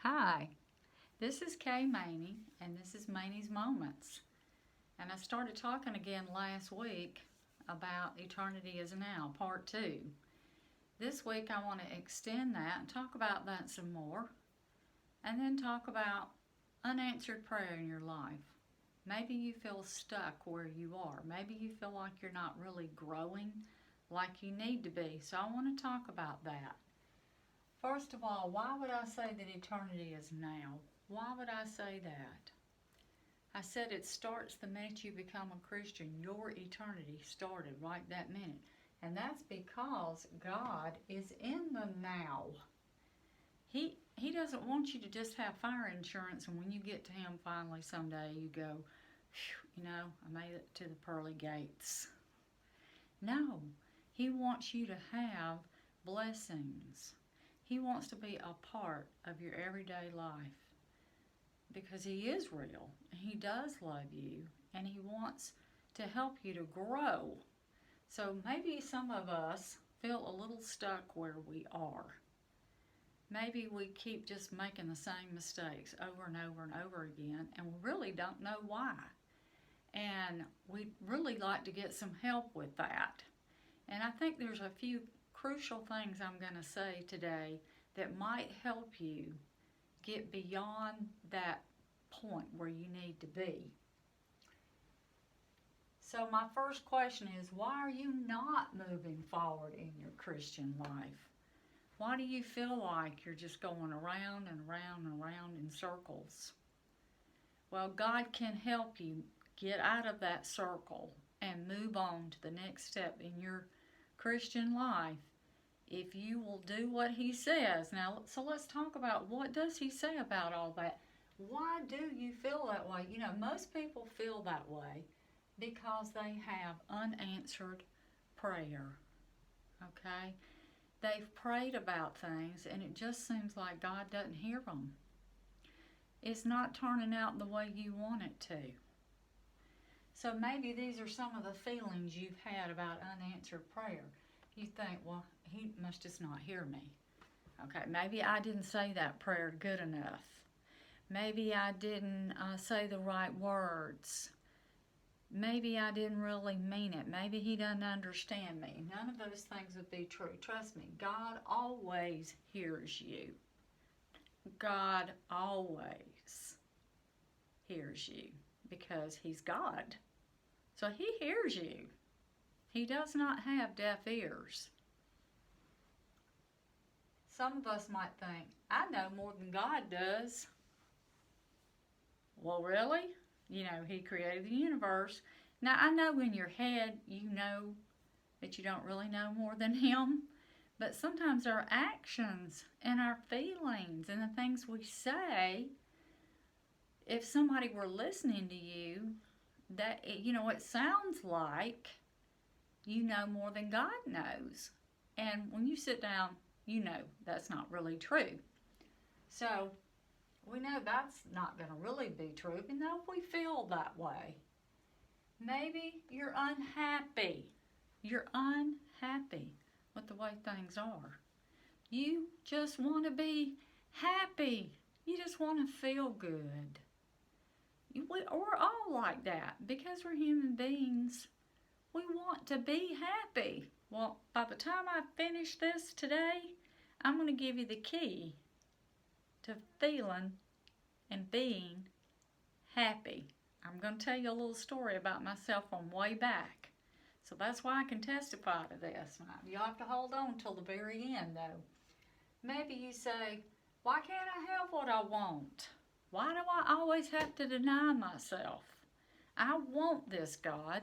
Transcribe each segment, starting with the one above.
Hi, this is Kay Maney, and this is Maney's Moments. And I started talking again last week about Eternity is Now, Part 2. This week I want to extend that and talk about that some more, and then talk about unanswered prayer in your life. Maybe you feel stuck where you are. Maybe you feel like you're not really growing like you need to be. So I want to talk about that. First of all, why would I say that eternity is now? Why would I say that? I said it starts the minute you become a Christian. Your eternity started right that minute. And that's because God is in the now. He doesn't want you to just have fire insurance and when you get to Him finally someday you go, I made it to the pearly gates. No, He wants you to have blessings. He wants to be a part of your everyday life because He is real. He does love you and He wants to help you to grow. So maybe some of us feel a little stuck where we are. Maybe we keep just making the same mistakes over and over and over again and we really don't know why. And we'd really like to get some help with that. And I think there's a few crucial things I'm going to say today that might help you get beyond that point where you need to be. So my first question is, why are you not moving forward in your Christian life? Why do you feel like you're just going around and around and around in circles? Well, God can help you get out of that circle and move on to the next step in your Christian life if you will do what He says. Now, so let's talk about what does He say about all that. Why do you feel that way? Most people feel that way because they have unanswered prayer, okay? They've prayed about things and it just seems like God doesn't hear them. It's not turning out the way you want it to. So maybe these are some of the feelings you've had about unanswered prayer. You think, well, He must just not hear me. Okay, maybe I didn't say that prayer good enough. Maybe I didn't say the right words. Maybe I didn't really mean it. Maybe He doesn't understand me. None of those things would be true. Trust me, God always hears you. God always hears you because He's God. So He hears you. He does not have deaf ears. Some of us might think, I know more than God does. Well, really? He created the universe. Now, I know in your head you know that you don't really know more than Him, but sometimes our actions and our feelings and the things we say, if somebody were listening to you, that it sounds like you know more than God knows. And when you sit down, that's not really true. So we know that's not going to really be true, even though we feel that way. Maybe you're unhappy. You're unhappy with the way things are. You just want to be happy. You just want to feel good. We're all like that because we're human beings. We want to be happy. Well, by the time I finish this today, I'm going to give you the key to feeling and being happy. I'm going to tell you a little story about myself from way back. So that's why I can testify to this. You'll have to hold on till the very end, though. Maybe you say, why can't I have what I want? Why do I always have to deny myself? I want this, God,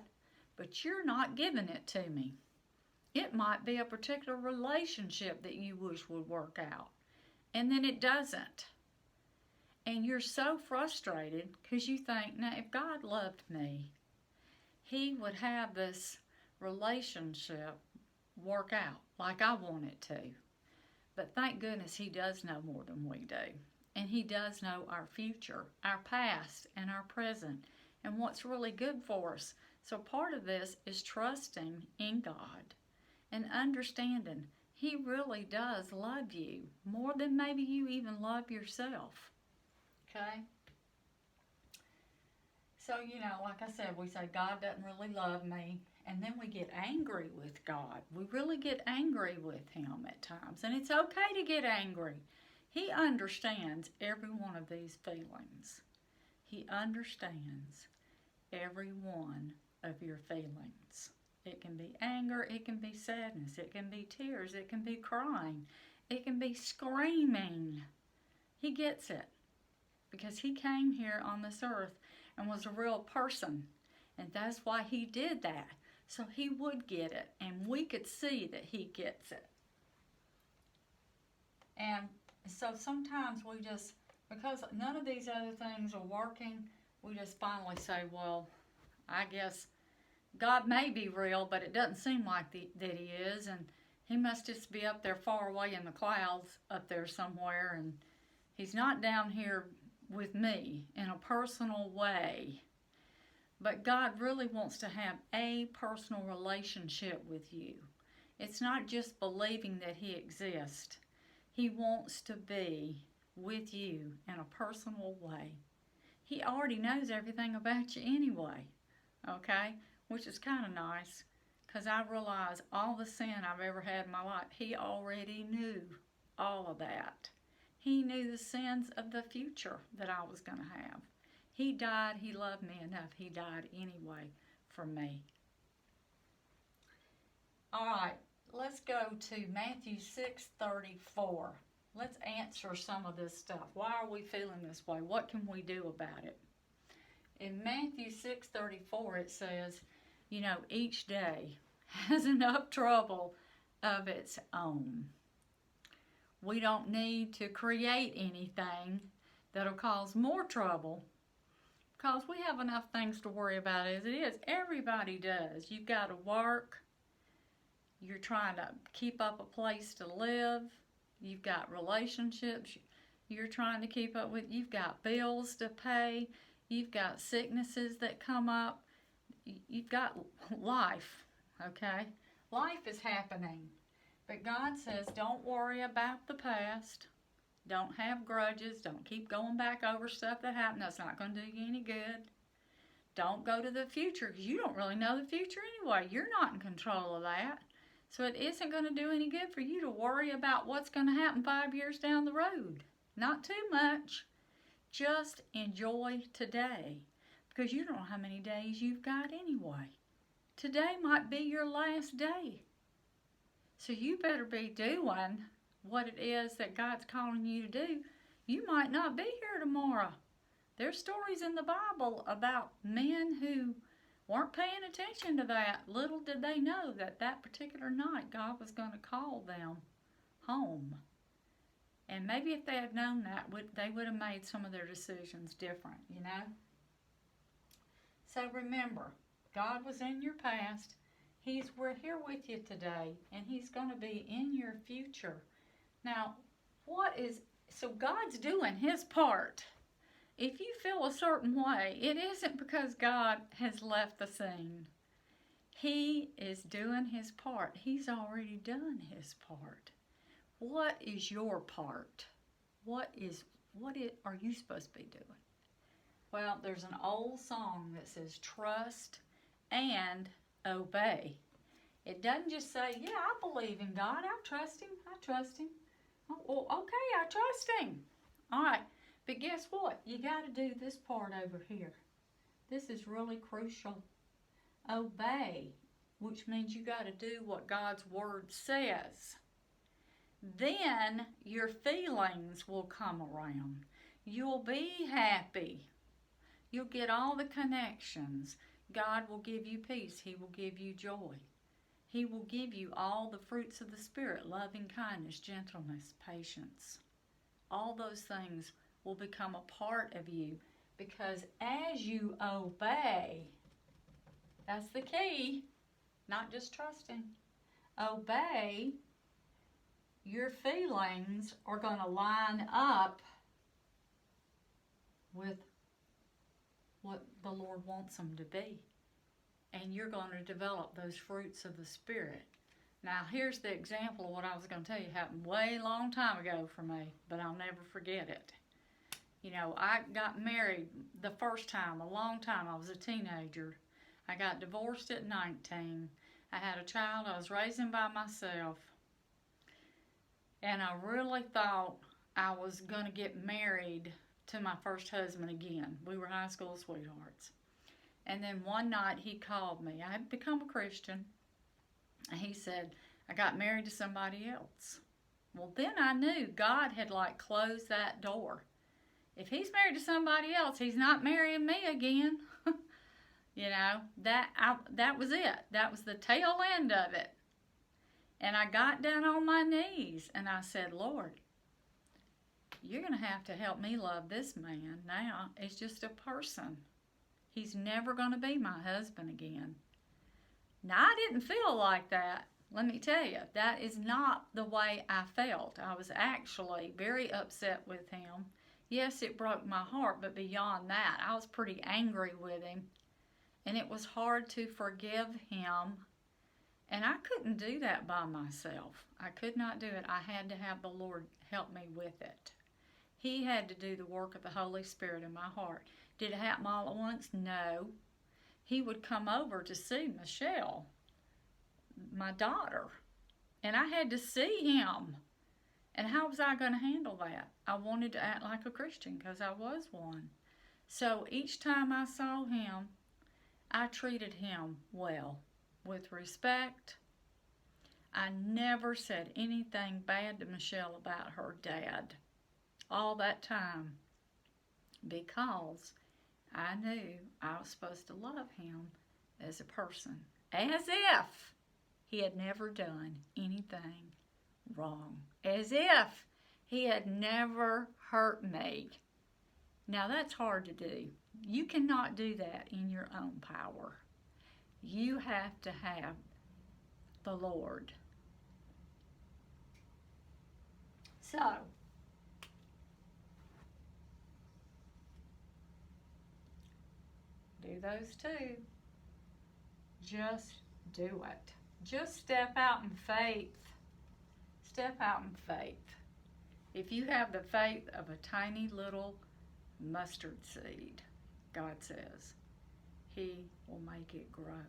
but you're not giving it to me. It might be a particular relationship that you wish would work out, and then it doesn't. And you're so frustrated because you think, now if God loved me, He would have this relationship work out like I want it to. But thank goodness He does know more than we do. And He does know our future, our past, and our present, and what's really good for us. So part of this is trusting in God and understanding He really does love you more than maybe you even love yourself. Okay? So, like I said, we say, God doesn't really love me. And then we get angry with God. We really get angry with Him at times. And it's okay to get angry. He understands every one of these feelings. He understands every one of your feelings. It can be anger, it can be sadness, it can be tears, it can be crying, it can be screaming. He gets it because He came here on this earth and was a real person. And that's why He did that. So He would get it, and we could see that He gets it. And so sometimes we just, because none of these other things are working, we just finally say, well, I guess God may be real, but it doesn't seem like that He is, and He must just be up there far away in the clouds up there somewhere, and He's not down here with me in a personal way. But God really wants to have a personal relationship with you. It's not just believing that He exists. He wants to be with you in a personal way. He already knows everything about you anyway, okay? Which is kind of nice, because I realize all the sin I've ever had in my life, He already knew all of that. He knew the sins of the future that I was going to have. He died. He loved me enough. He died anyway for me. All right, let's go to Matthew 6:34. Let's answer some of this stuff. Why are we feeling this way? What can we do about it? In Matthew 6:34, it says, each day has enough trouble of its own. We don't need to create anything that'll cause more trouble, because we have enough things to worry about as it is. Everybody does. You've got to work. You're trying to keep up a place to live. You've got relationships you're trying to keep up with. You've got bills to pay. You've got sicknesses that come up. You've got life, okay? Life is happening. But God says, don't worry about the past. Don't have grudges. Don't keep going back over stuff that happened. That's not going to do you any good. Don't go to the future, because you don't really know the future anyway. You're not in control of that. So it isn't going to do any good for you to worry about what's going to happen 5 years down the road. Not too much. Just enjoy today, because you don't know how many days you've got anyway. Today might be your last day. So you better be doing what it is that God's calling you to do. You might not be here tomorrow. There's stories in the Bible about men who weren't paying attention to that. Little did they know that that particular night God was going to call them home. And maybe if they had known that, they would have made some of their decisions different, So remember, God was in your past. We're here with you today, and He's going to be in your future. Now, so God's doing His part. If you feel a certain way, it isn't because God has left the scene. He is doing His part. He's already done His part. What is your part? What are you supposed to be doing? Well, there's an old song that says, trust and obey. It doesn't just say, yeah, I believe in God. I trust Him. Oh, well, okay, I trust Him. All right, but guess what? You got to do this part over here. This is really crucial. Obey, which means you got to do what God's Word says. Then your feelings will come around. You'll be happy. You'll get all the connections. God will give you peace. He will give you joy. He will give you all the fruits of the Spirit, loving kindness, gentleness, patience. All those things will become a part of you, because as you obey, that's the key, not just trusting. Obey, your feelings are going to line up with what the Lord wants them to be. And you're going to develop those fruits of the Spirit. Now, here's the example of what I was going to tell you happened way long time ago for me, but I'll never forget it. You know, I got married the first time, a long time. I was a teenager. I got divorced at 19. I had a child I was raising by myself. And I really thought I was going to get married to my first husband again. We were high school sweethearts. And then one night he called me. I had become a Christian. And he said, I got married to somebody else. Well, then I knew God had closed that door. If he's married to somebody else, he's not marrying me again. You know, that was it. That was the tail end of it. And I got down on my knees and I said, Lord, you're going to have to help me love this man now. It's just a person. He's never going to be my husband again. Now, I didn't feel like that. Let me tell you, that is not the way I felt. I was actually very upset with him. Yes, it broke my heart, but beyond that, I was pretty angry with him. And it was hard to forgive him. And I couldn't do that by myself. I could not do it. I had to have the Lord help me with it. He had to do the work of the Holy Spirit in my heart. Did it happen all at once? No. He would come over to see Michelle, my daughter, and I had to see him. And how was I going to handle that? I wanted to act like a Christian because I was one. So each time I saw him, I treated him well, with respect. I never said anything bad to Michelle about her dad all that time because I knew I was supposed to love him as a person, as if he had never done anything wrong, as if he had never hurt me. Now that's hard to do. You cannot do that in your own power. You have to have the Lord. So, do those two. Just do it. Just step out in faith. Step out in faith. If you have the faith of a tiny little mustard seed, God says, He will make it grow.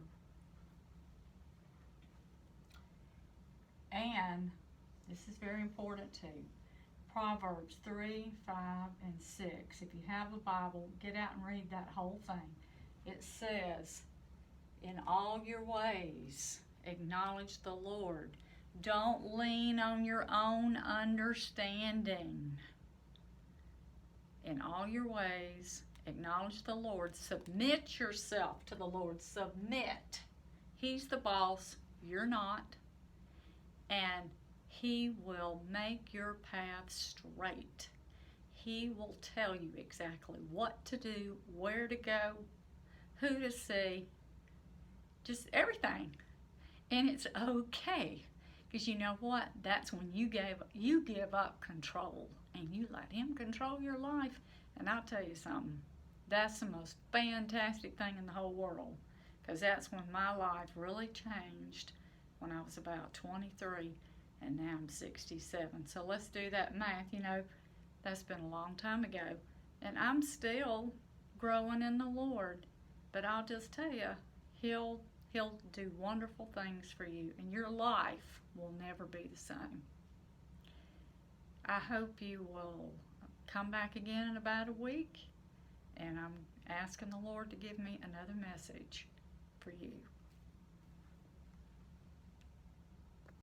And this is very important too. Proverbs 3, 5, and 6. If you have a Bible, get out and read that whole thing. It says, in all your ways, acknowledge the Lord. Don't lean on your own understanding. In all your ways, acknowledge the Lord. Submit yourself to the Lord. Submit. He's the boss. You're not. And He will make your path straight. He will tell you exactly what to do, where to go, who to see, just everything. And it's okay. Because you know what? That's when you give up control and you let Him control your life. And I'll tell you something. That's the most fantastic thing in the whole world. Because that's when my life really changed when I was about 23. And now I'm 67. So let's do that math. You know, that's been a long time ago. And I'm still growing in the Lord. But I'll just tell you, He'll do wonderful things for you. And your life will never be the same. I hope you will come back again in about a week. And I'm asking the Lord to give me another message for you.